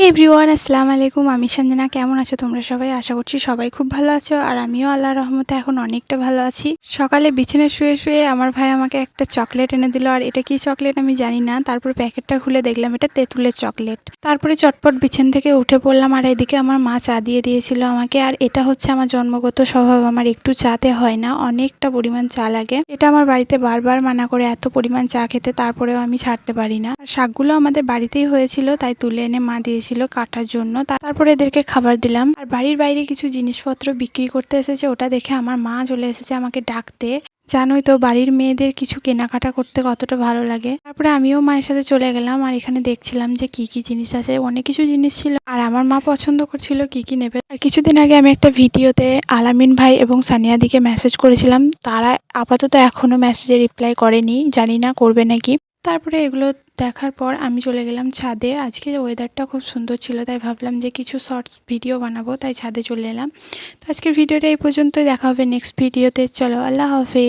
Everyone, আসসালামু আলাইকুম। আমি সঞ্জনা। কেমন আছো তোমরা সবাই? আশা করছি সবাই খুব ভালো আছো, আর আমিও আল্লাহর রহমতে এখন অনেকটা ভালো আছি। সকালে বিছানায় শুয়ে শুয়ে আমার ভাই আমাকে একটা চকলেট এনে দিল, আর এটা কি চকলেট আমি জানি না। তারপর প্যাকেটটা খুলে দেখলাম এটা তেঁতুলের চকলেট। তারপরে চটপট বিছানা থেকে উঠে পড়লাম, আর এদিকে আমার মা চা দিয়ে দিয়েছিল আমাকে। আর এটা হচ্ছে আমার জন্মগত স্বভাব, আমার একটু চাতে হয় না, অনেকটা পরিমাণ চা লাগে। এটা আমার বাড়িতে বারবার মানা করে এত পরিমাণ চা খেতে, তারপরেও আমি ছাড়তে পারি না। আর শাকগুলো আমাদের বাড়িতেই হয়েছিল, তাই তুলে এনে মা দিয়েছিল কাটার জন্য। তারপরে এদেরকে খাবার দিলাম। আর বাড়ির বাইরে কিছু জিনিসপত্র বিক্রি করতে এসেছে, ওটা দেখে আমার মা চলে এসেছে আমাকে ডাকতে। জানোই তো বাড়ির মেয়েদের কিছু কেনাকাটা করতে কতটা ভালো লাগে। তারপরে আমিও মায়ের সাথে চলে গেলাম, আর এখানে দেখছিলাম যে কি কি জিনিস আছে। অনেক কিছু জিনিস ছিল, আর আমার মা পছন্দ করছিল কি কি নেবে। আর কিছুদিন আগে আমি একটা ভিডিওতে আলামিন ভাই এবং সানিয়া দিকে মেসেজ করেছিলাম, তারা আপাতত এখনো মেসেজে রিপ্লাই করেনি, জানি না করবে নাকি। তারপরে এগুলো দেখার পর আমি চলে গেলাম ছাদে। আজকে ওয়েদারটা খুব সুন্দর ছিল, তাই ভাবলাম যে কিছু শর্টস ভিডিও বানাবো, তাই ছাদে চলে এলাম। তো আজকের ভিডিওটা এই পর্যন্তই, দেখা হবে নেক্সট ভিডিওতে। চলো, আল্লাহ হাফেজ।